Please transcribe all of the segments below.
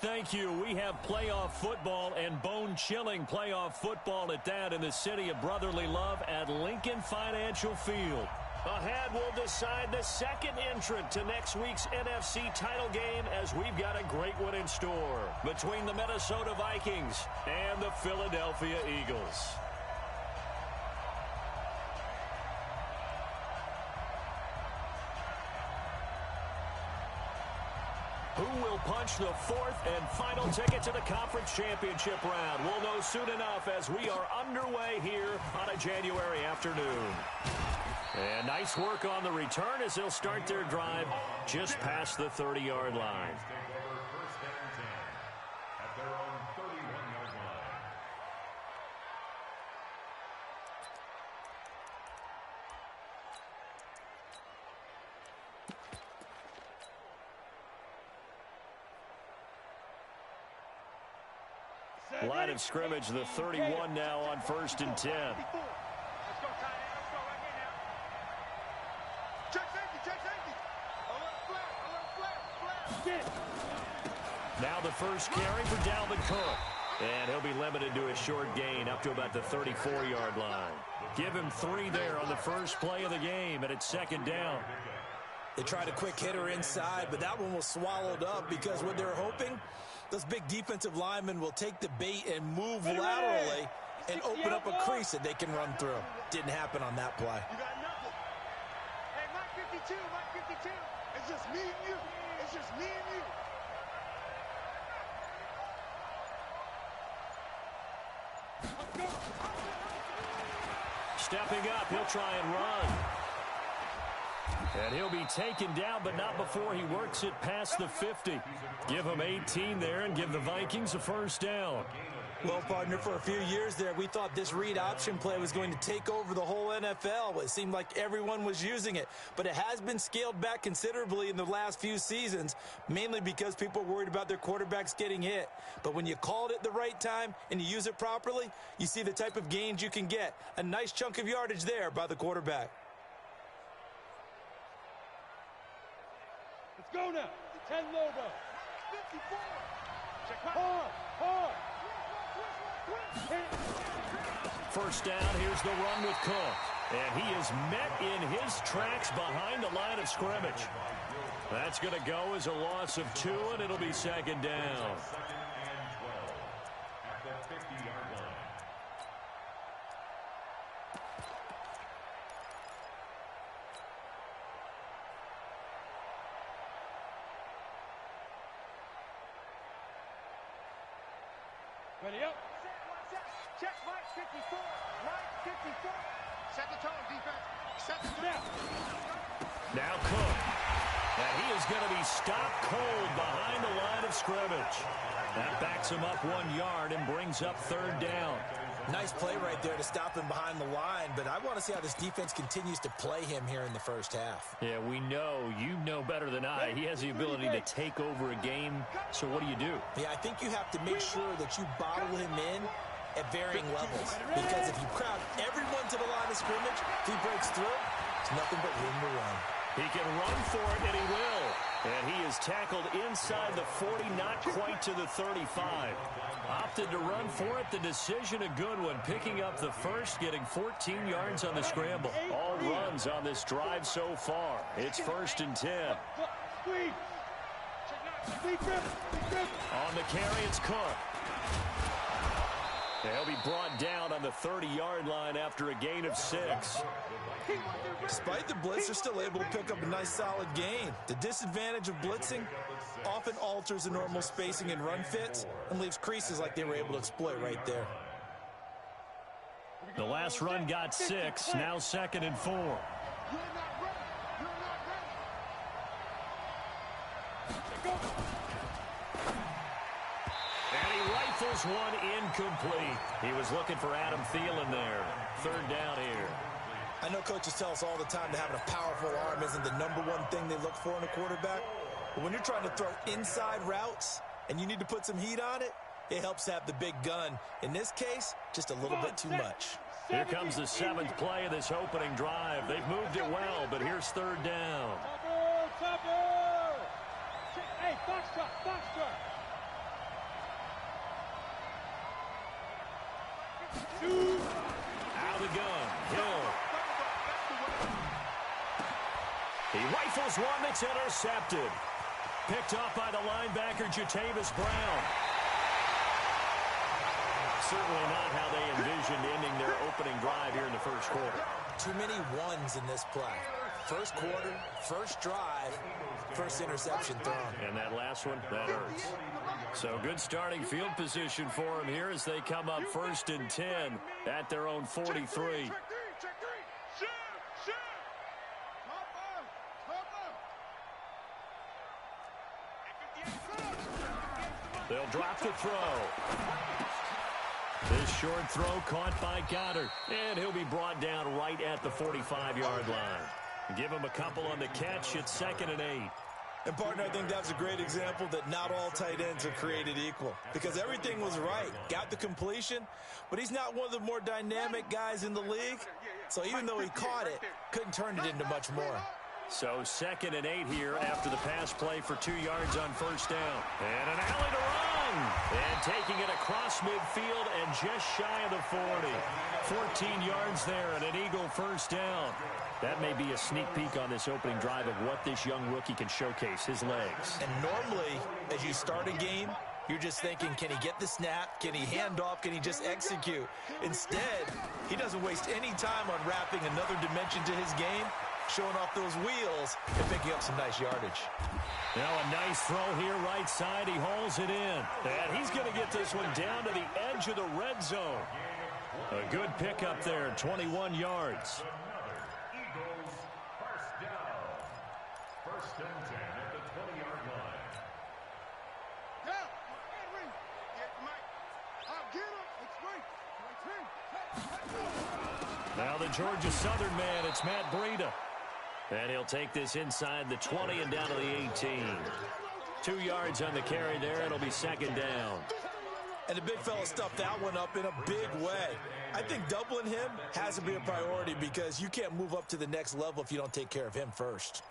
Thank you. We have playoff football and bone-chilling playoff football at that in the city of brotherly love at Lincoln Financial Field. Ahead, we'll decide the second entrant to next week's NFC title game as we've got a great one in store between the Minnesota Vikings and the Philadelphia Eagles. Who will punch the fourth and final ticket to the conference championship round? We'll know soon enough as we are underway here on a January afternoon. And nice work on the return as they'll start their drive just past the 30-yard line. Line of scrimmage, the 31 now on 1st and 10. Now the first carry for Dalvin Cook. And he'll be limited to a short gain up to about the 34-yard line. Give him 3 there on the first play of the game, and it's 2nd down. They tried a quick hitter inside, but that one was swallowed up because what they're hoping, those big defensive linemen will take the bait and move laterally and open up a crease that they can run through. Didn't happen on that play. You got nothing. Hey, Mike 52, Mike 52. It's just me and you. It's just me and you. Stepping up, he'll try and run. And he'll be taken down, but not before he works it past the 50. Give him 18 there and give the Vikings a first down. Well, partner, for a few years there, we thought this read option play was going to take over the whole NFL. It seemed like everyone was using it, but it has been scaled back considerably in the last few seasons, mainly because people are worried about their quarterbacks getting hit. But when you call it at the right time and you use it properly, you see the type of gains you can get. A nice chunk of yardage there by the quarterback. Let's go now. 10 logo. 54. Check hard. First down, here's the run with Cook. And he is met in his tracks behind the line of scrimmage. That's going to go as a loss of 2, and it'll be 2nd down. Ready up. Check Mike 54. Mike 54. Set the tone, defense. Set the tone. Now Cook. And he is going to be stopped cold behind the line of scrimmage. That backs him up 1 yard and brings up 3rd down. Nice play right there to stop him behind the line, but I want to see how this defense continues to play him here in the first half. Yeah, we know. You know better than I. He has the ability to take over a game, so what do? Yeah, I think you have to make sure that you bottle him in at varying levels, because if you crowd everyone to the line of scrimmage, if he breaks through, it's nothing but room to run. He can run for it, and he will. And he is tackled inside the 40, not quite to the 35. Opted to run for it. The decision a good one. Picking up the first, getting 14 yards on the scramble. All runs on this drive so far. It's 1st and 10. On the carry, it's Cook. He'll be brought down on the 30-yard line after a gain of 6. Despite the blitz, they're still able to pick up a nice solid gain. The disadvantage of blitzing often alters the normal spacing and run fits and leaves creases like they were able to exploit right there. The last run got 6, now 2nd and 4. And he rifles one incomplete. He was looking for Adam Thielen there. 3rd down here. I know coaches tell us all the time that having a powerful arm isn't the #1 thing they look for in a quarterback. But when you're trying to throw inside routes and you need to put some heat on it, it helps to have the big gun. In this case, just a little bit too much. Here comes the 7th play of this opening drive. They've moved it well, but here's 3rd down. Hey, foxtrot. He rifles one that's intercepted. Picked off by the linebacker, Jatavis Brown. Certainly not how they envisioned ending their opening drive here in the first quarter. Too many ones in this play. First quarter, first drive, first interception thrown. And that last one, that hurts. So good starting field position for them here as they come up 1st and 10 at their own 43. They'll drop the throw. This short throw caught by Goddard. And he'll be brought down right at the 45-yard line. Give him a couple on the catch. It's 2nd and 8. And, partner, I think that's a great example that not all tight ends are created equal. Because everything was right. Got the completion, but he's not one of the more dynamic guys in the league. So even though he caught it, couldn't turn it into much more. So 2nd and 8 here after the pass play for 2 yards on first down. And an alley to run. And taking it across midfield and just shy of the 40. 14 yards there and an Eagle first down. That may be a sneak peek on this opening drive of what this young rookie can showcase, his legs. And normally, as you start a game, you're just thinking, can he get the snap? Can he hand off? Can he just execute? Instead, he doesn't waste any time on wrapping another dimension to his game, showing off those wheels and picking up some nice yardage. Now a nice throw here right side. He hauls it in. And he's going to get this one down to the edge of the red zone. A good pickup there, 21 yards. Eagles first down. 1st and 10 at the 20-yard line. Now the Georgia Southern man, it's Matt Breida. And he'll take this inside the 20 and down to the 18. 2 yards on the carry there. It'll be 2nd down. And the big fella stuffed that one up in a big way. I think doubling him has to be a priority because you can't move up to the next level if you don't take care of him first.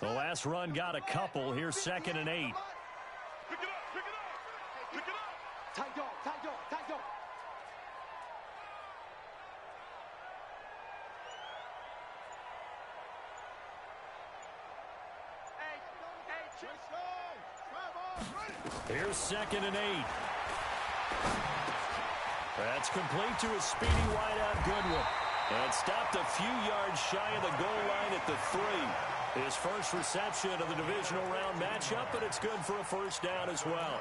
The last run got a couple. Here's 2nd and 8. Pick it up, pick it up, pick it up. Tight dog, tight dog, tight dog. Here's 2nd and 8. That's complete to a speedy wideout Goodwin. And stopped a few yards shy of the goal line at the 3. His first reception of the divisional round matchup, but it's good for a first down as well.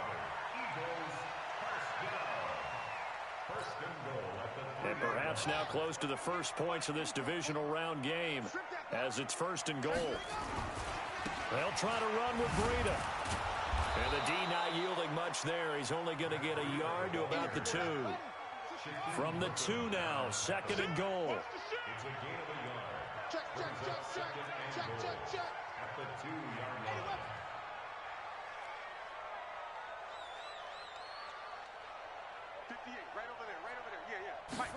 And perhaps now close to the first points of this divisional round game as it's 1st and goal. They'll try to run with Breida. And the D not yielding much there. He's only going to get a yard to about the 2. From the 2 now, 2nd and goal. It's a gain of a yard. Check, check, check, check, check, check, check. At the 2-yard line. Right over there, yeah. Mike.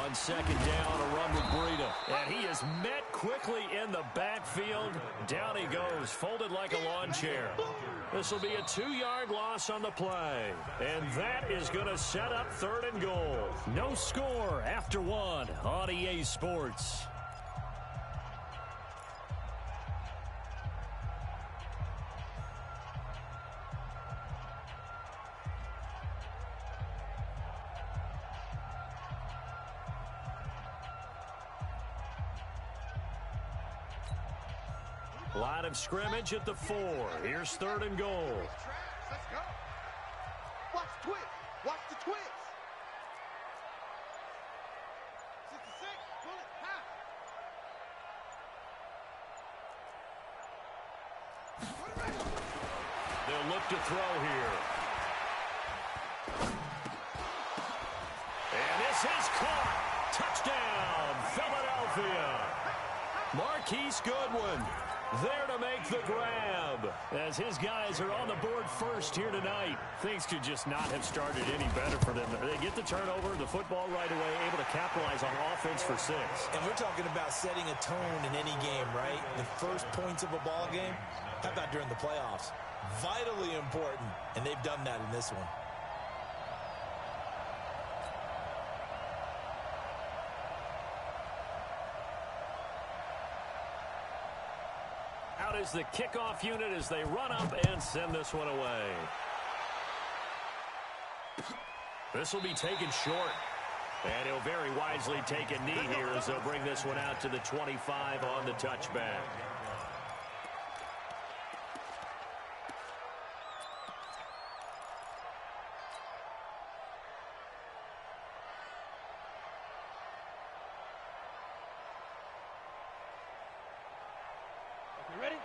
On 2nd down, a run with Breida. And he is met quickly in the backfield. Down he goes, folded like a lawn chair. This will be a 2-yard loss on the play. And that is going to set up 3rd and goal. No score after 1 on EA Sports. Line of scrimmage at the 4. Here's 3rd and goal. Let's go. Watch the twist. Watch the twist. 66. Bullet. Half. They'll look to throw here. And this is caught. Touchdown, Philadelphia. Marquise Goodwin there to make the grab. As his guys are on the board first here tonight. Things could just not have started any better for them. They get the turnover, the football right away, able to capitalize on offense for 6. And we're talking about setting a tone in any game, right? The first points of a ball game. How about during the playoffs? Vitally important, and they've done that in this one. Out is the kickoff unit as they run up and send this one away. This will be taken short. And he'll very wisely take a knee here as they'll bring this one out to the 25 on the touchback.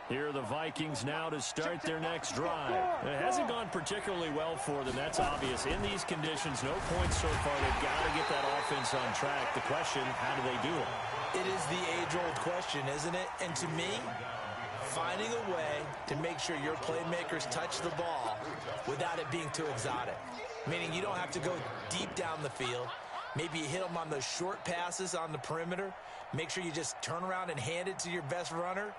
Here are the Vikings now to start their next drive. It hasn't gone particularly well for them. That's obvious. In these conditions, no points so far. They've got to get that offense on track. The question, how do they do it? It is the age-old question, isn't it? And to me, finding a way to make sure your playmakers touch the ball without it being too exotic. Meaning you don't have to go deep down the field. Maybe you hit them on those short passes on the perimeter. Make sure you just turn around and hand it to your best runner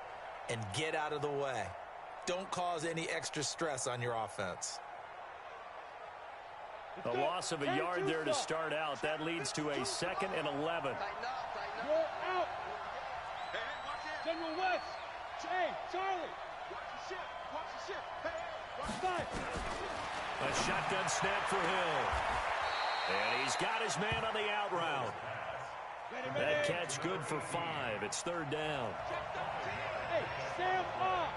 and get out of the way. Don't cause any extra stress on your offense. A loss of a yard there to start out. That leads to a 2nd and 11. Go out. General West. Hey, Charlie. Watch the ship. Watch the ship. Hey, watch A shotgun snap for Hill. And he's got his man on the out route. That catch good for 5. It's 3rd down. Hey, stand up.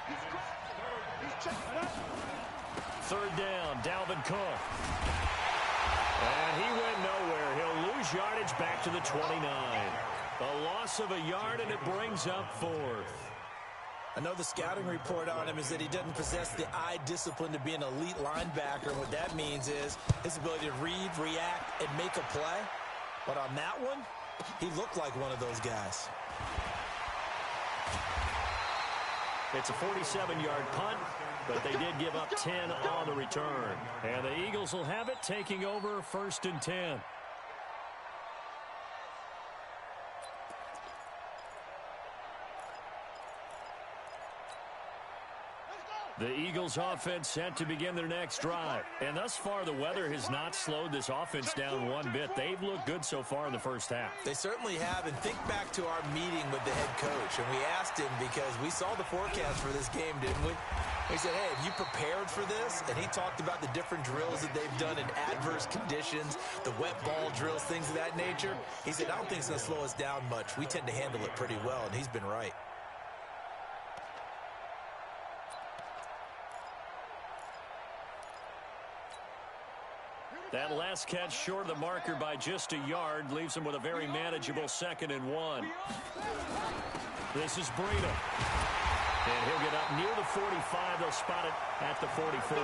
He's 3rd down, Dalvin Cook. And he went nowhere. He'll lose yardage back to the 29. A loss of a yard, and it brings up 4th. I know the scouting report on him is that he doesn't possess the eye discipline to be an elite linebacker. What that means is his ability to read, react, and make a play. But on that one, he looked like one of those guys. It's a 47-yard punt, but they did give up 10 on the return. And the Eagles will have it, taking over 1st and 10. The Eagles offense set to begin their next drive. And thus far, the weather has not slowed this offense down one bit. They've looked good so far in the first half. They certainly have. And think back to our meeting with the head coach. And we asked him because we saw the forecast for this game, didn't we? We said, hey, have you prepared for this? And he talked about the different drills that they've done in adverse conditions, the wet ball drills, things of that nature. He said, I don't think it's going to slow us down much. We tend to handle it pretty well, and he's been right. That last catch short of the marker by just a yard leaves him with a very manageable 2nd and 1. This is Breida. And he'll get up near the 45. They'll spot it at the 44.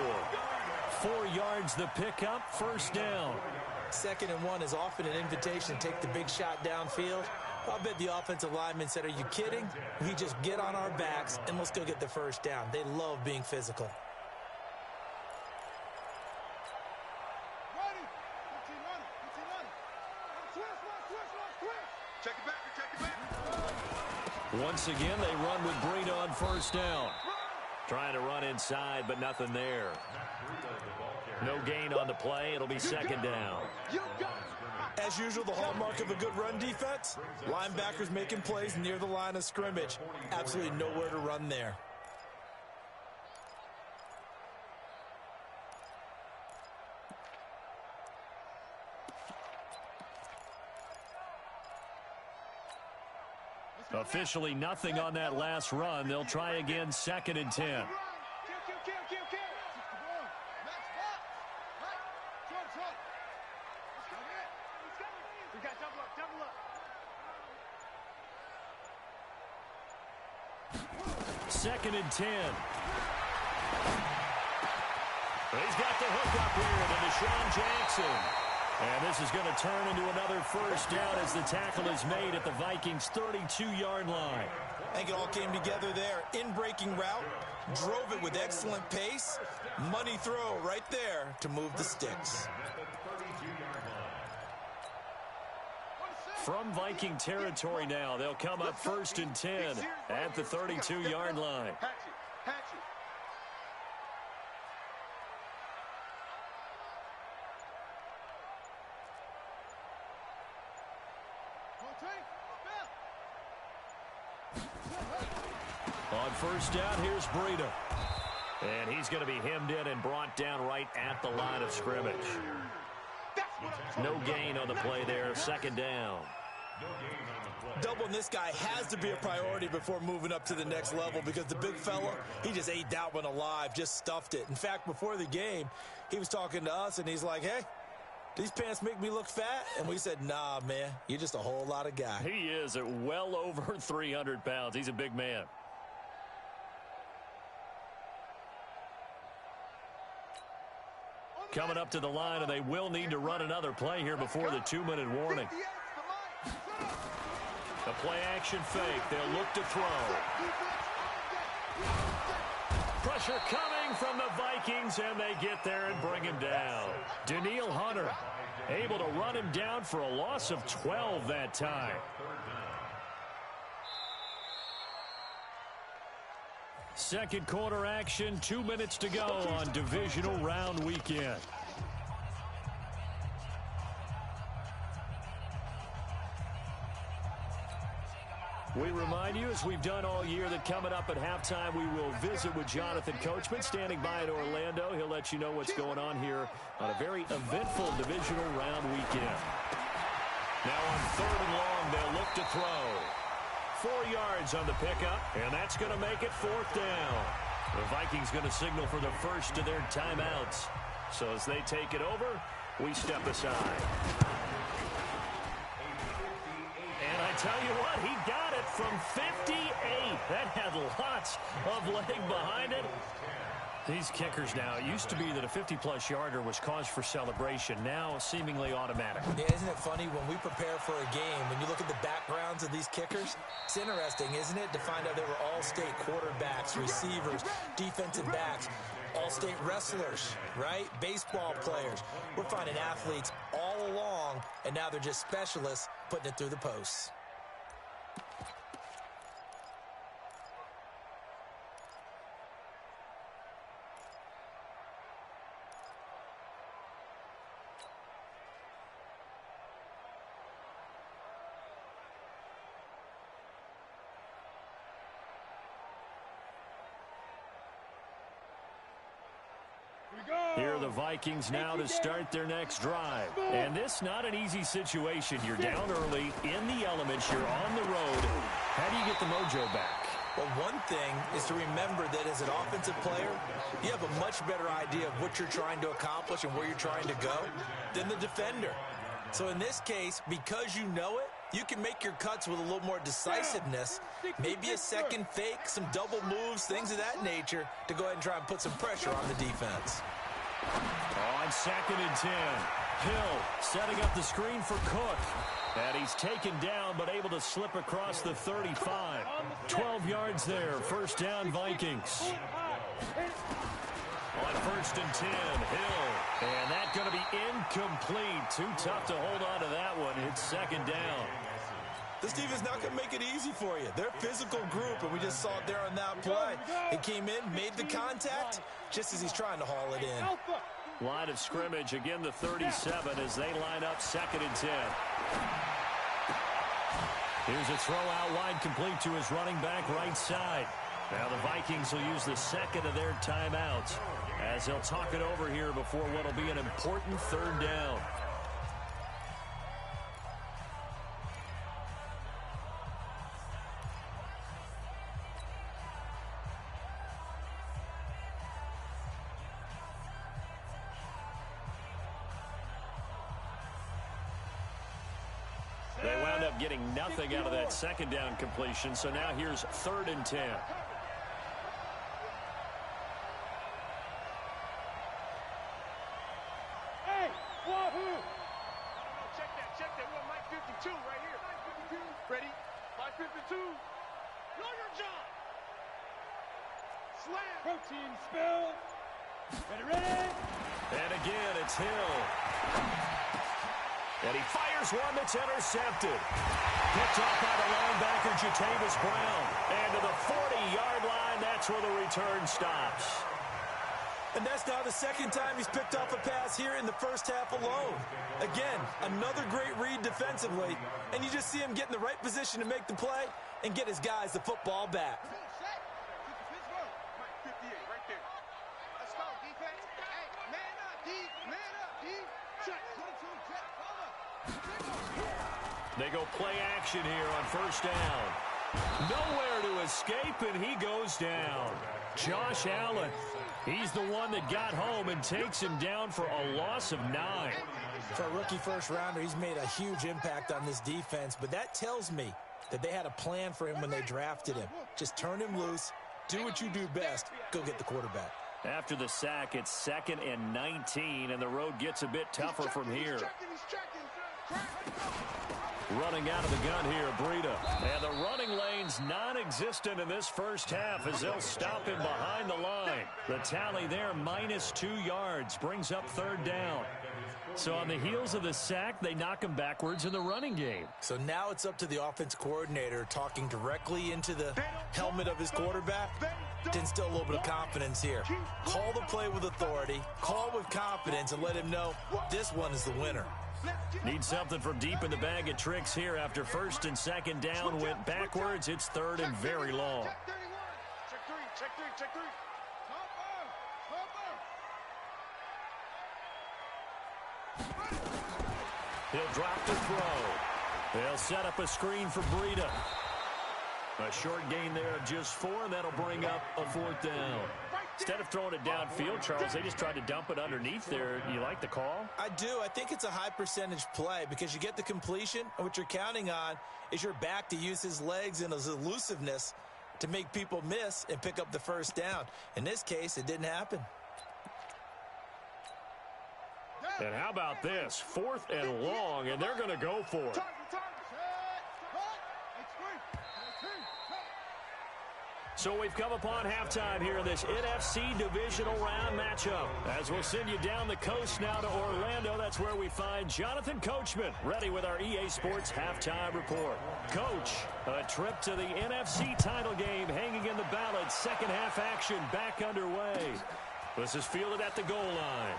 4 yards the pickup, 1st down. 2nd and 1 is often an invitation to take the big shot downfield. I'll bet the offensive lineman said, are you kidding? We just get on our backs and let's go get the 1st down. They love being physical. Once again, they run with Breida on 1st down. Trying to run inside, but nothing there. No gain on the play. It'll be 2nd down. As usual, the hallmark of a good run defense, linebackers making plays near the line of scrimmage. Absolutely nowhere to run there. Officially nothing on that last run. They'll try again, 2nd and 10. Second and 10. He's got the hook up here to Deshaun Jackson. And this is going to turn into another 1st down as the tackle is made at the Vikings' 32-yard line. I think it all came together there. In-breaking route, drove it with excellent pace. Money throw right there to move the sticks. From Viking territory now, they'll come up 1st and 10 at the 32-yard line. On first down, here's Breida. And he's going to be hemmed in and brought down right at the line of scrimmage. No gain on the play there, second down. Doubling this guy has to be a priority before moving up to the next level because the big fella, he just ate that one alive, just stuffed it. In fact, before the game, he was talking to us, and he's like, hey, these pants make me look fat? And we said, nah, man, you're just a whole lot of guy. He is at well over 300 pounds. He's a big man. Coming up to the line, and they will need to run another play here before the 2-minute warning. A play-action fake. They'll look to throw. Pressure coming from the Vikings, and they get there and bring him down. Danielle Hunter able to run him down for a loss of 12 that time. Second quarter action, 2 minutes to go on divisional round weekend. We remind you, as we've done all year, that coming up at halftime, we will visit with Jonathan Coachman, standing by in Orlando. He'll let you know what's going on here on a very eventful divisional round weekend. Now on 3rd and long, they'll look to throw. 4 yards on the pickup, and that's going to make it 4th down. The Vikings going to signal for the first of their timeouts. So as they take it over, we step aside. And I tell you what, he got it from 58. That had lots of leg behind it. These kickers now, it used to be that a 50-plus yarder was cause for celebration. Now seemingly automatic. Yeah, isn't it funny when we prepare for a game, when you look at the backgrounds of these kickers? It's interesting, isn't it, to find out they were all-state quarterbacks, receivers, defensive backs, all-state wrestlers, right? Baseball players. We're finding athletes all along, and now they're just specialists putting it through the posts. Here are the Vikings now to start their next drive. And this not an easy situation. You're down early, in the elements, you're on the road. How do you get the mojo back? Well, one thing is to remember that as an offensive player, you have a much better idea of what you're trying to accomplish and where you're trying to go than the defender. So in this case, because you know it, you can make your cuts with a little more decisiveness, maybe a second fake, some double moves, things of that nature, to go ahead and try and put some pressure on the defense. On 2nd and 10, Hill setting up the screen for Cook. And he's taken down, but able to slip across the 35. 12 yards there, first down Vikings. On 1st and 10, Hill. And that's going to be incomplete. Too tough to hold on to that one. It's 2nd down. This defense not going to make it easy for you. They're a physical group, and we just saw it there on that play. He came in, made the contact, just as he's trying to haul it in. Line of scrimmage, again the 37 as they line up 2nd and 10. Here's a throw out wide, complete to his running back right side. Now the Vikings will use the second of their timeouts as they'll talk it over here before what will be an important 3rd down. They wound up getting nothing out of that 2nd down completion, so now here's 3rd and 10. Hey, wahoo! Check that. We're on Mike 52 right here. Mike 52. Ready? Mike 52. Know your job. Slam. Protein spill. Ready? And again, it's Hill. And he fires one that's intercepted. Picked off by the linebacker, Jatavis Brown. And to the 40-yard line, that's where the return stops. And that's now the second time he's picked off a pass here in the first half alone. Again, another great read defensively, and you just see him get in the right position to make the play and get his guys the football back. defense. Hey, man up, D. Man up, D. Check. 22, check. They go play action here on first down. Nowhere to escape, and he goes down. Josh Allen, he's the one that got home and takes him down for a loss of 9. For a rookie first-rounder, he's made a huge impact on this defense, but that tells me that they had a plan for him when they drafted him. Just turn him loose, do what you do best, go get the quarterback. After the sack, it's 2nd and 19, and the road gets a bit tougher from here. Running out of the gun here, Breida. And the running lane's non-existent in this first half as they'll stop him behind the line. The tally there, -2 yards, brings up 3rd down. So on the heels of the sack, they knock him backwards in the running game. So now it's up to the offense coordinator talking directly into the helmet of his quarterback to instill a little bit of confidence here. Call the play with authority, call with confidence, and let him know this one is the winner. Need something from deep in the bag of tricks here after 1st and 2nd down went backwards. It's 3rd and very long. Check 3, check 3, check 3. He'll drop to throw. They'll set up a screen for Breida. A short gain there of just 4, and that'll bring up a 4th down. Instead of throwing it downfield, Charles, they just tried to dump it underneath there. You like the call? I do. I think it's a high percentage play because you get the completion, and what you're counting on is your back to use his legs and his elusiveness to make people miss and pick up the first down. In this case, it didn't happen. And how about this? 4th and long, and they're going to go for it. So we've come upon halftime here in this NFC divisional round matchup. As we'll send you down the coast now to Orlando, that's where we find Jonathan Coachman ready with our EA Sports halftime report. Coach, a trip to the NFC title game hanging in the balance. Second half action back underway. This is fielded at the goal line.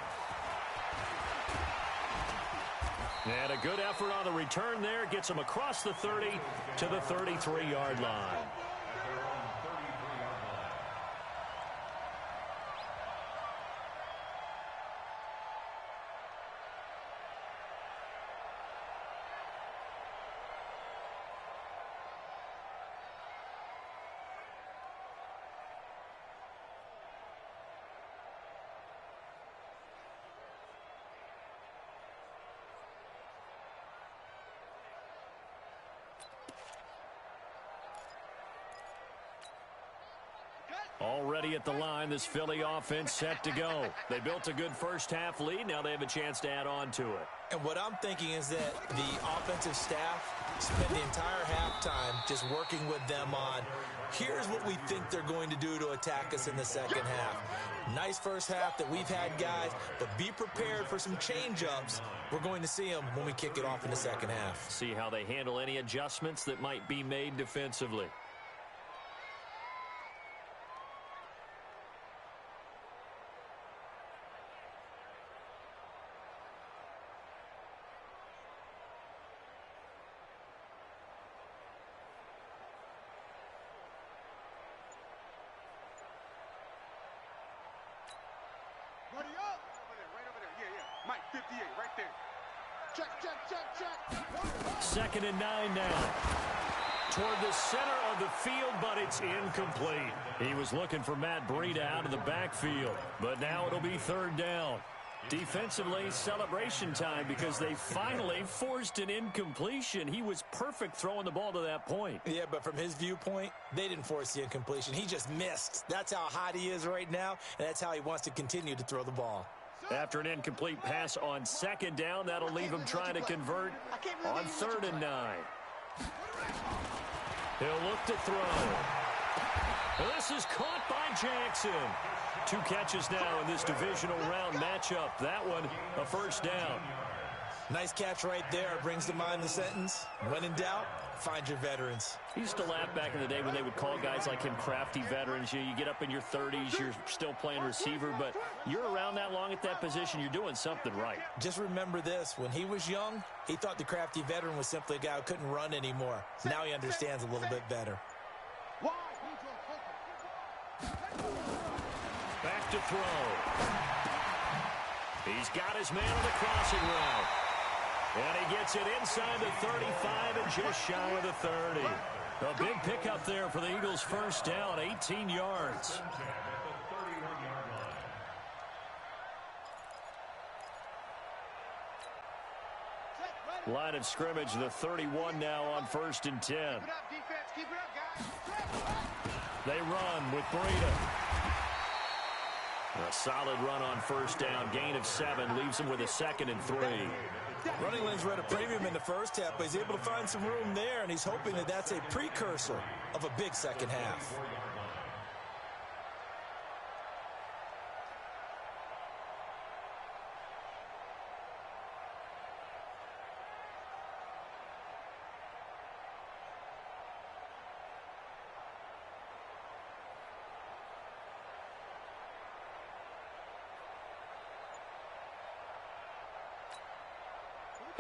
And a good effort on the return there. Gets him across the 30 to the 33-yard line. Already at the line, this Philly offense set to go. They built a good first half lead. Now they have a chance to add on to it. And what I'm thinking is that the offensive staff spent the entire halftime just working with them on, here's what we think they're going to do to attack us in the second half. Nice first half that we've had, guys, but be prepared for some change-ups. We're going to see them when we kick it off in the second half. See how they handle any adjustments that might be made defensively. Second and 9 now. Toward the center of the field, but it's incomplete. He was looking for Matt Breida out of the backfield, but now it'll be 3rd down. Defensively, celebration time because they finally forced an incompletion. He was perfect throwing the ball to that point. Yeah, but from his viewpoint, they didn't force the incompletion. He just missed. That's how hot he is right now, and that's how he wants to continue to throw the ball. After an incomplete pass on 2nd down, that'll leave him trying to convert on 3rd and 9. He'll look to throw. This is caught by Jackson. 2 catches now in this divisional round matchup. That one, a first down. Nice catch right there. Brings to mind the sentence, when in doubt, find your veterans. He used to laugh back in the day when they would call guys like him crafty veterans. You get up in your 30s, you're still playing receiver, but you're around that long at that position, you're doing something right. Just remember this. When he was young, he thought the crafty veteran was simply a guy who couldn't run anymore. Now he understands a little bit better. Back to throw. He's got his man on the crossing route. And he gets it inside the 35 and just shy of the 30. A big pickup there for the Eagles' first down, 18 yards. Line of scrimmage, the 31 now on 1st and 10. They run with Breida. A solid run on 1st down. Gain of 7 leaves him with a 2nd and 3. Running lanes were at a premium in the first half, but he's able to find some room there, and he's hoping that that's a precursor of a big second half.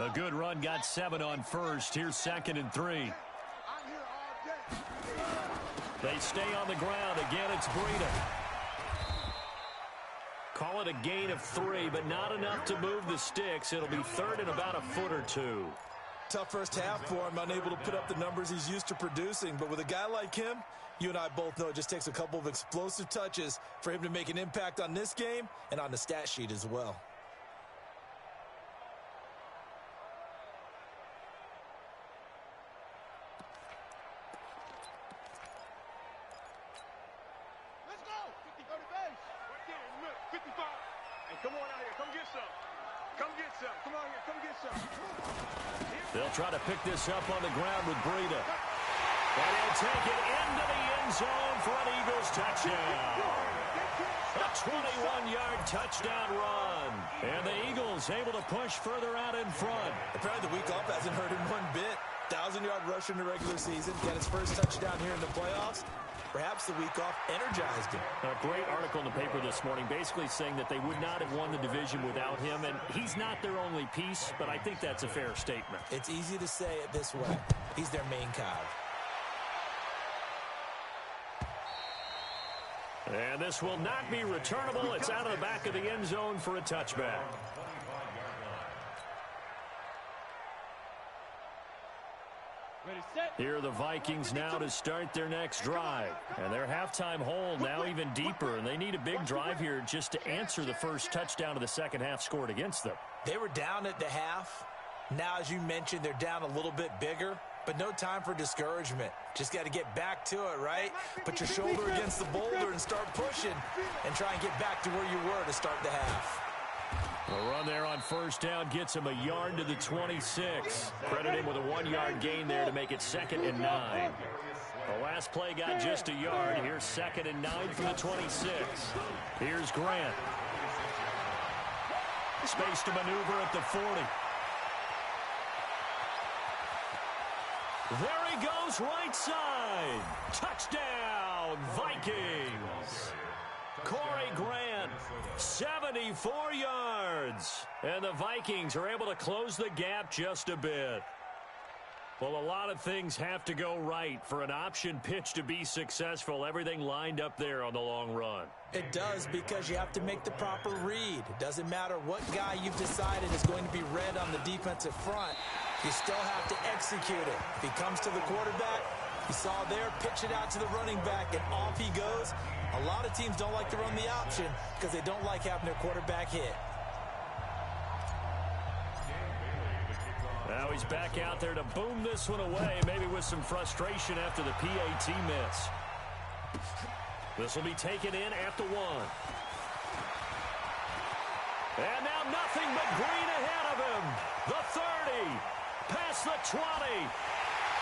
A good run, got 7 on 1st. Here's 2nd and 3. They stay on the ground. Again, it's Breida. Call it a gain of 3, but not enough to move the sticks. It'll be 3rd and about a foot or 2. Tough first half for him, unable to put up the numbers he's used to producing. But with a guy like him, you and I both know it just takes a couple of explosive touches for him to make an impact on this game and on the stat sheet as well. They'll try to pick this up on the ground with Breida. And he'll take it into the end zone for an Eagles touchdown. A 21-yard touchdown run. And the Eagles able to push further out in front. Apparently the week off hasn't hurt him one bit. 1,000-yard rusher in the regular season. Got his first touchdown here in the playoffs. Perhaps the week off energized him. A great article in the paper this morning basically saying that they would not have won the division without him, and he's not their only piece, but I think that's a fair statement. It's easy to say it this way. He's their main cog. And this will not be returnable. It's out of the back of the end zone for a touchback. Here are the Vikings now to start their next drive. And their halftime hole now even deeper, and they need a big drive here just to answer the first touchdown of the second half scored against them. They were down at the half. Now, as you mentioned, they're down a little bit bigger, but no time for discouragement. Just got to get back to it, right? Put your shoulder against the boulder and start pushing and try and get back to where you were to start the half. A run there on first down gets him a yard to the 26. Credit him with a 1-yard gain there to make it 2nd and 9. The last play got just a yard. Here's 2nd and 9 for the 26. Here's Grant. Space to maneuver at the 40. There he goes, right side. Touchdown, Vikings. Corey Grant, 74 yards. And the Vikings are able to close the gap just a bit. Well, a lot of things have to go right for an option pitch to be successful. Everything lined up there on the long run. It does, because you have to make the proper read. It doesn't matter what guy you've decided is going to be read on the defensive front. You still have to execute it. If he comes to the quarterback, you saw there, pitch it out to the running back, and off he goes. A lot of teams don't like to run the option because they don't like having their quarterback hit. Now he's back out there to boom this one away, maybe with some frustration after the PAT miss. This will be taken in at the 1. And now nothing but green ahead of him. The 30, past the 20.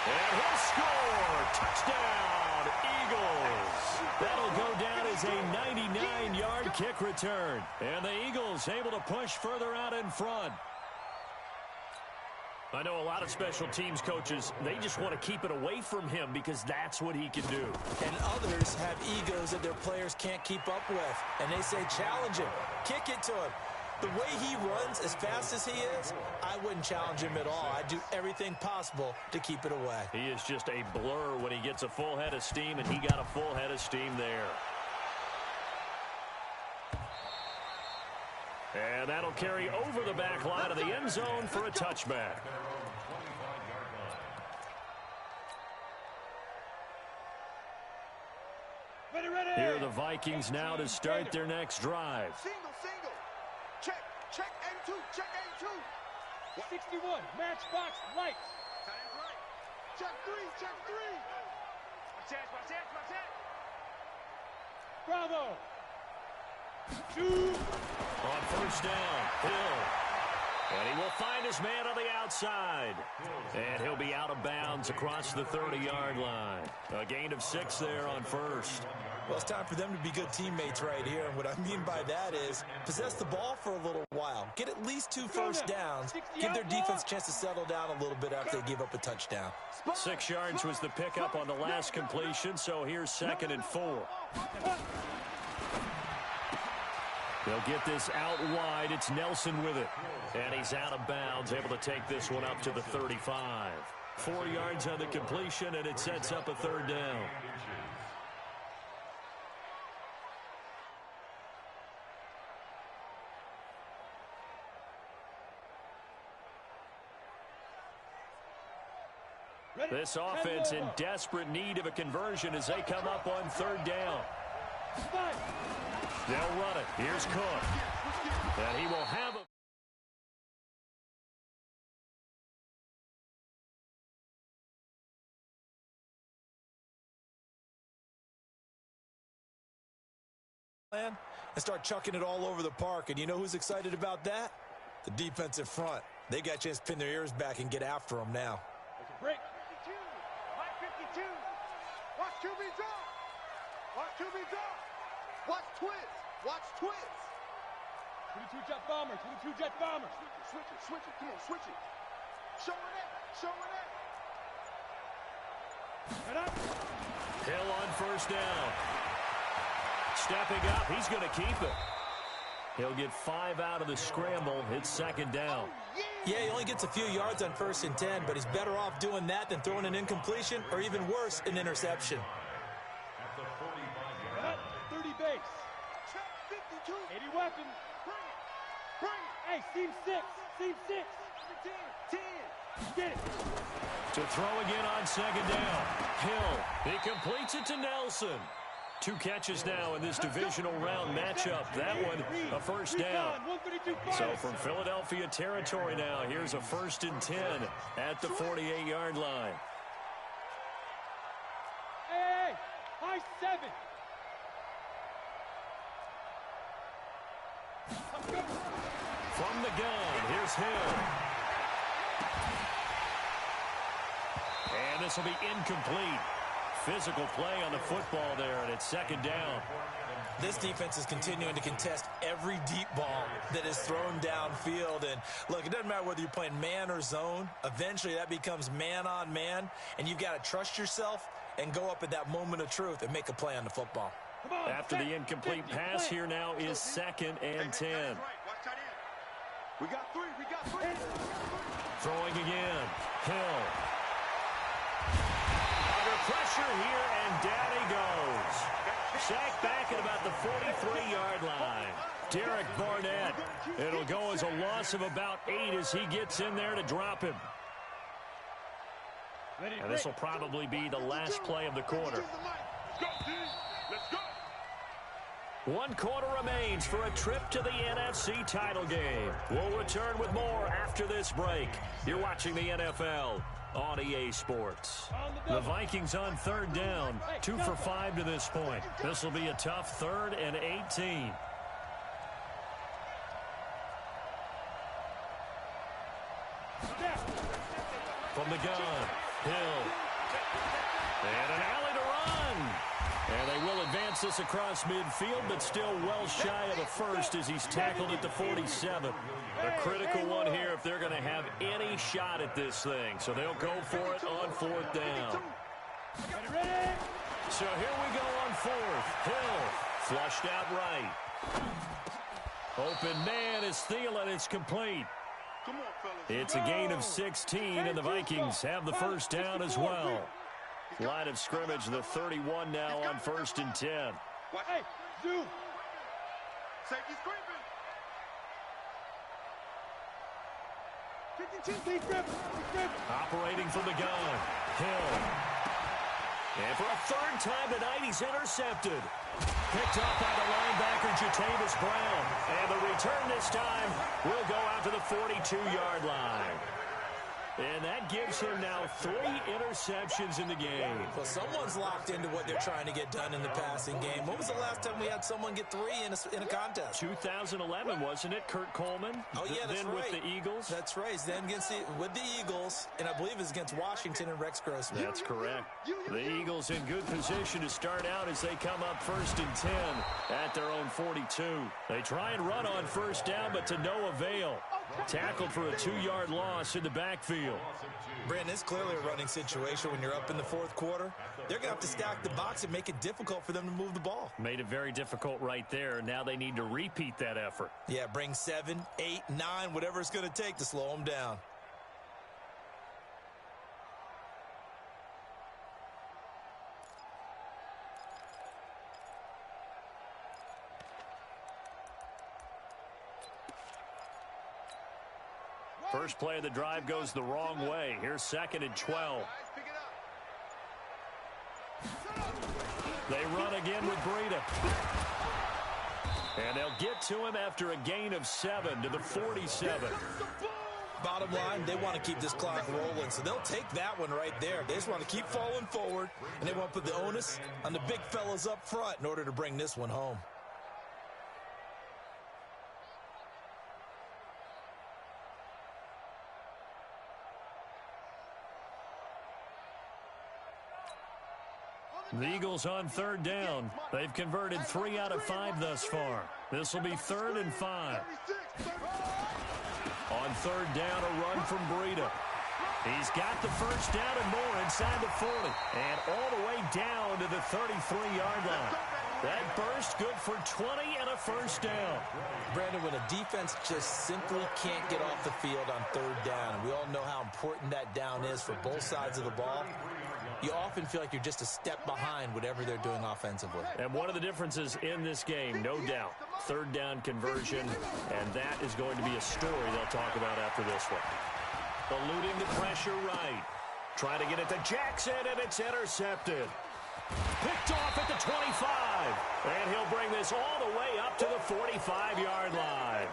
And he'll score. Touchdown, Eagles. That'll go down as a 99-yard kick return. And the Eagles able to push further out in front. I know a lot of special teams coaches, they just want to keep it away from him because that's what he can do. And others have egos that their players can't keep up with. And they say, challenge him. Kick it to him. The way he runs, as fast as he is, I wouldn't challenge him at all. I'd do everything possible to keep it away. He is just a blur when he gets a full head of steam, and he got a full head of steam there. And that'll carry over the back line of the end zone for a touchback. Here are the Vikings now to start their next drive. Single. Check and two. Check and two. 61, matchbox lights. That is right. Check three. Watch that. Bravo. 2. On first down, Hill. And he will find his man on the outside. And he'll be out of bounds across the 30-yard line. A gain of 6 there on first. Well, it's time for them to be good teammates right here. And what I mean by that is possess the ball for a little while. Get at least 2 first downs. Give their defense a chance to settle down a little bit after they give up a touchdown. 6 yards was the pickup on the last completion, so here's 2nd and 4. They'll get this out wide. It's Nelson with it. And he's out of bounds, able to take this one up to the 35. 4 yards on the completion, and it sets up a 3rd down. This offense in desperate need of a conversion as they come up on 3rd down. They'll run it. Here's Cook. And he will have a And start chucking it all over the park. And you know who's excited about that? The defensive front. They got a chance to pin their ears back and get after them now. Break. 52. Watch QB drop. Watch twist. 22 jet bombers. Switch it. Come on, switch it. Show it up. Hill on first down. Stepping up, he's going to keep it. He'll get 5 out of the scramble. It's 2nd down. Yeah, he only gets a few yards on 1st and 10, but he's better off doing that than throwing an incompletion or even worse, an interception. At the 45-yard 30 base. Check 52. 80 weapons. Bring it. Hey, seam 6. 10. Get it. To throw again on 2nd down. Hill, he completes it to Nelson. 2 catches now in this divisional round matchup. That one, a 1st down. So from Philadelphia territory now, here's a 1st and 10 at the 48-yard line. Hey, high 7. From the gun, here's Hill. And this will be incomplete. Physical play on the football there, and it's 2nd down. This defense is continuing to contest every deep ball that is thrown downfield. And look, it doesn't matter whether you're playing man or zone. Eventually, that becomes man on man, and you've got to trust yourself and go up at that moment of truth and make a play on the football. After the incomplete pass, here now is 2nd and 10. We got three. Throwing again. Hill. Under pressure here, and down he goes. Sacked back at about the 43-yard line. Derek Barnett. It'll go as a loss of about 8 as he gets in there to drop him. And this will probably be the last play of the quarter. Let's go. 1 quarter remains for a trip to the NFC title game. We'll return with more after this break. You're watching the NFL on EA Sports. The Vikings on 3rd down, 2 for 5 to this point. This will be a tough 3rd and 18. From the gun, Hill. And an alley to run. And they will advance this across midfield, but still well shy of a first as he's tackled at the 47. A critical one here if they're going to have any shot at this thing. So they'll go for it on 4th down. So here we go on 4th. Hill flushed out right. Open man is Thielen. It's complete. Come on, fellas. It's a gain of 16, and the Vikings have the 1st down as well. Line of scrimmage, the 31 now on 1st and 10. Hey, zoom. Safety scraping. Operating from the gun. Hill. And for a third time tonight, he's intercepted. Picked up by the linebacker, Jatavis Brown. And the return this time will go out to the 42-yard line. And that gives him now 3 interceptions in the game. Well, someone's locked into what they're trying to get done in the passing game. When was the last time we had someone get 3 in a contest? 2011, wasn't it? Kurt Coleman? Oh, yeah, that's then right. with the Eagles? That's right. Then with the Eagles, and I believe it's against Washington and Rex Grossman. That's correct. The Eagles in good position to start out as they come up 1st and 10 at their own 42. They try and run on first down, but to no avail. Tackled for a 2-yard loss in the backfield. Brandon, it's clearly a running situation when you're up in the 4th quarter. They're going to have to stack the box and make it difficult for them to move the ball. Made it very difficult right there. Now they need to repeat that effort. Yeah, bring 7, 8, 9, whatever it's going to take to slow them down. First play of the drive goes the wrong way. Here's 2nd and 12. They run again with Breida. And they'll get to him after a gain of 7 to the 47. Bottom line, they want to keep this clock rolling, so they'll take that one right there. They just want to keep falling forward, and they want to put the onus on the big fellas up front in order to bring this one home. The Eagles on 3rd down. They've converted 3 out of 5 thus far. This will be 3rd and 5. On 3rd down, a run from Breida. He's got the first down and more inside the 40. And all the way down to the 33-yard line. That burst good for 20 and a first down. Brandon, when a defense just simply can't get off the field on 3rd down, and we all know how important that down is for both sides of the ball, you often feel like you're just a step behind whatever they're doing offensively. And one of the differences in this game, no doubt, 3rd down conversion, and that is going to be a story they'll talk about after this one. Eluding the pressure right. Trying to get it to Jackson, and it's intercepted. Picked off at the 25. And he'll bring this all the way up to the 45-yard line.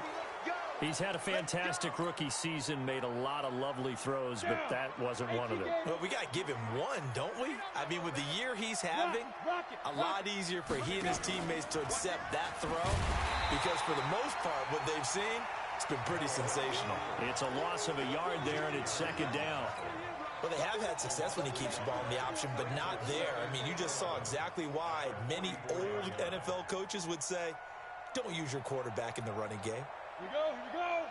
He's had a fantastic rookie season, made a lot of lovely throws, but that wasn't one of them. Well, we got to give him one, don't we? I mean, with the year he's having, a lot easier for he and his teammates to accept that throw, because for the most part, what they've seen, it's been pretty sensational. It's a loss of a yard there, and it's 2nd down. Well, they have had success when he keeps the ball in the option, but not there. I mean, you just saw exactly why many old NFL coaches would say, don't use your quarterback in the running game. Here we go.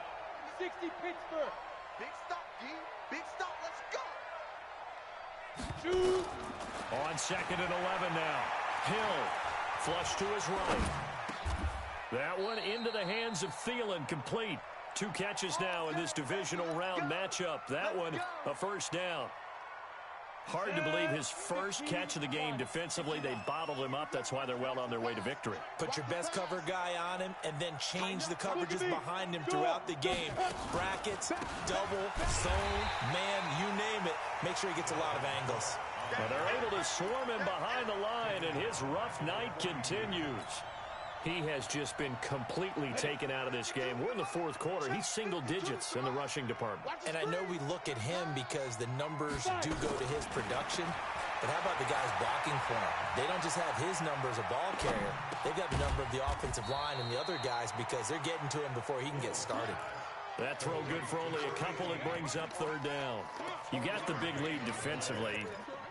60 Pittsburgh. Big stop, G. Big stop. Let's go. Shoot. On 2nd and 11 now. Hill, flush to his right. That one into the hands of Thielen, complete. 2 catches now in this divisional round matchup. That one, a first down. Hard to believe his first catch of the game defensively. They bottled him up. That's why they're well on their way to victory. Put your best cover guy on him and then change the coverages behind him throughout the game. Brackets, double, zone, man, you name it. Make sure he gets a lot of angles. Well, they're able to swarm him behind the line, and his rough night continues. He has just been completely taken out of this game. We're in the 4th quarter. He's single digits in the rushing department. And I know we look at him because the numbers do go to his production. But how about the guys blocking for him? They don't just have his number as a ball carrier. They've got the number of the offensive line and the other guys because they're getting to him before he can get started. That throw good for only a couple. It brings up 3rd down. You got the big lead defensively.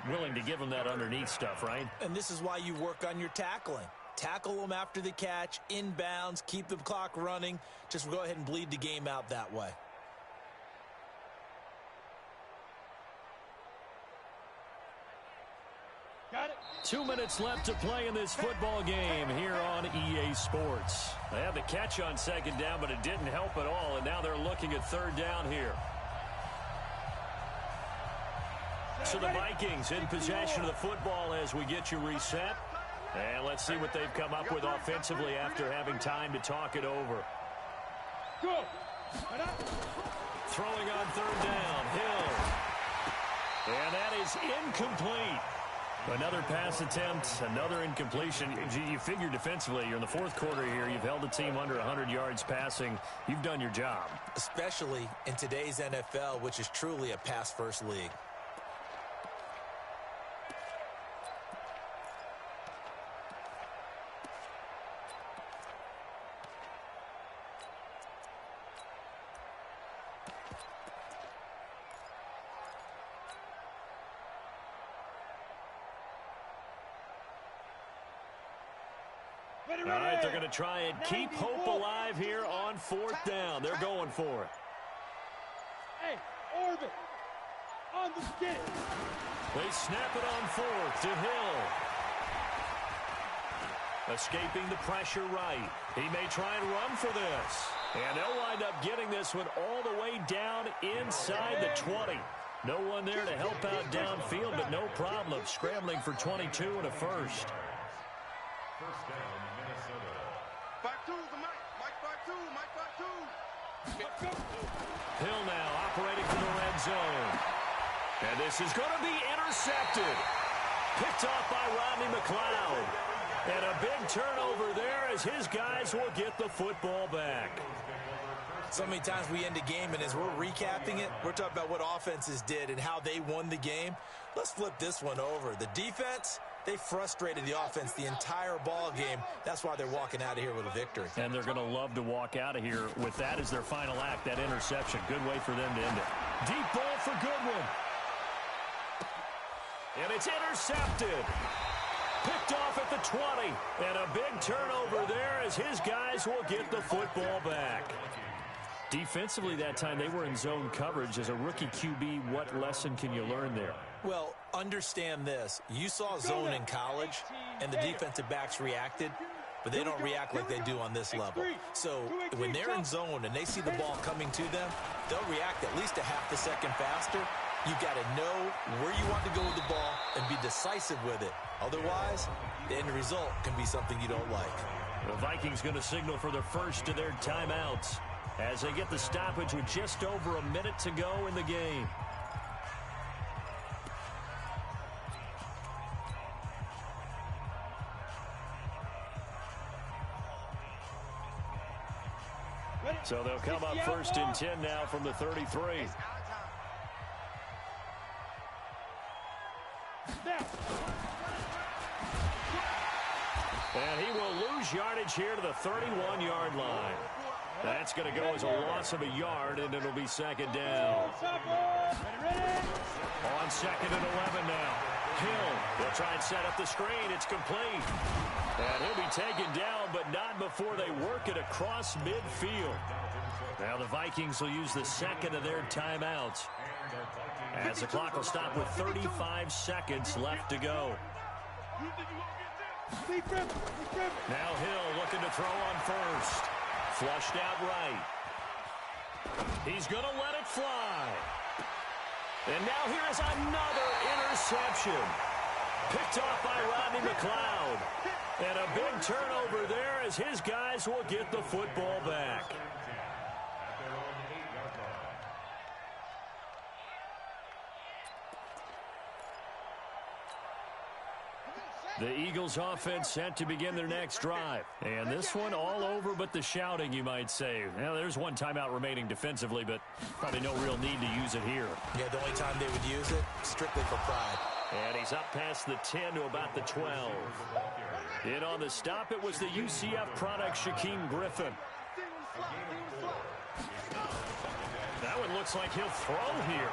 Willing to give him that underneath stuff, right? And this is why you work on your tackling. Tackle them after the catch, inbounds, keep the clock running. Just go ahead and bleed the game out that way. Got it. 2 minutes left to play in this football game here on EA Sports. They had the catch on 2nd down, but it didn't help at all, and now they're looking at 3rd down here. So the Vikings in possession of the football as we get you reset. And let's see what they've come up with offensively after having time to talk it over. Go. Throwing on third down. Hill. And that is incomplete. Another pass attempt, another incompletion. You figure defensively, you're in the fourth quarter here. You've held the team under 100 yards passing. You've done your job. Especially in today's NFL, which is truly a pass-first league. All right, they're going to try and keep hope alive here on fourth down. They're going for it. Hey, orbit. On the stick. They snap it on fourth to Hill. Escaping the pressure right. He may try and run for this. And they'll wind up getting this one all the way down inside the 20. No one there to help out downfield, but no problem. Scrambling for 22 and a first. First down, Minnesota. 5-2's the Mike. Mike 5-2. Mike 5-2. Hill now operating from the red zone. And this is going to be intercepted. Picked off by Rodney McLeod. And a big turnover there as his guys will get the football back. So many times we end a game, and as we're recapping it, we're talking about what offenses did and how they won the game. Let's flip this one over. The defense, they frustrated the offense the entire ball game. That's why they're walking out of here with a victory. And they're going to love to walk out of here with that as their final act, that interception. Good way for them to end it. Deep ball for Goodwin. And it's intercepted. Picked off at the 20. And a big turnover there as his guys will get the football back. Defensively that time, they were in zone coverage. As a rookie QB, what lesson can you learn there? Well, understand this. You saw zone in college, and the defensive backs reacted, but they don't react like they do on this level. So when they're in zone and they see the ball coming to them, they'll react at least a half a second faster. You've got to know where you want to go with the ball and be decisive with it. Otherwise, the end result can be something you don't like. The Vikings going to signal for the first of their timeouts as they get the stoppage with just over a minute to go in the game. So they'll come up first and 10 now from the 33. And he will lose yardage here to the 31-yard line. That's going to go as a loss of a yard, and it'll be second down. On second and 11 now. Hill will try and set up the screen. It's complete. And he'll be taken down, but not before they work it across midfield. Now the Vikings will use the second of their timeouts, as the clock will stop with 35 seconds left to go. Now Hill looking to throw on first. Flushed out right. He's going to let it fly. And now here is another interception. Picked off by Rodney McLeod. And a big turnover there as his guys will get the football back. The Eagles offense set to begin their next drive. And this one all over but the shouting, you might say. Now, there's one timeout remaining defensively, but probably no real need to use it here. Yeah, the only time they would use it, strictly for pride. And he's up past the 10 to about the 12. In on the stop, it was the UCF product, Shaquem Griffin. That one looks like he'll throw here.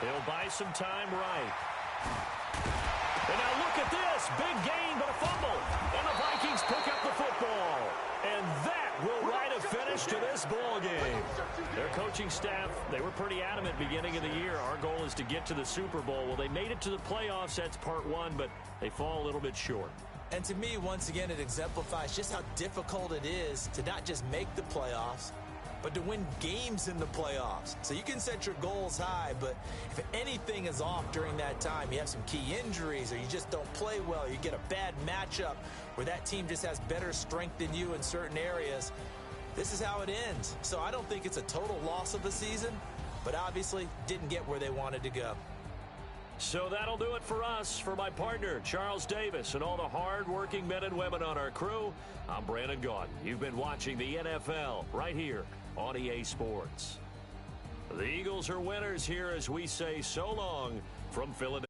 He'll buy some time right. And now look at this. Big gain, but a fumble. And the Vikings pick up the football. And that will write a finish to this ball game. Their coaching staff, they were pretty adamant beginning of the year. Our goal is to get to the Super Bowl. Well, they made it to the playoffs. That's part one, but they fall a little bit short. And to me, once again, it exemplifies just how difficult it is to not just make the playoffs, but to win games in the playoffs. So you can set your goals high, but if anything is off during that time, you have some key injuries or you just don't play well, you get a bad matchup where that team just has better strength than you in certain areas, this is how it ends. So I don't think it's a total loss of a season, but obviously didn't get where they wanted to go. So that'll do it for us. For my partner, Charles Davis, and all the hard-working men and women on our crew, I'm Brandon Gaudin. You've been watching the NFL right here on EA Sports. The Eagles are winners here as we say so long from Philadelphia.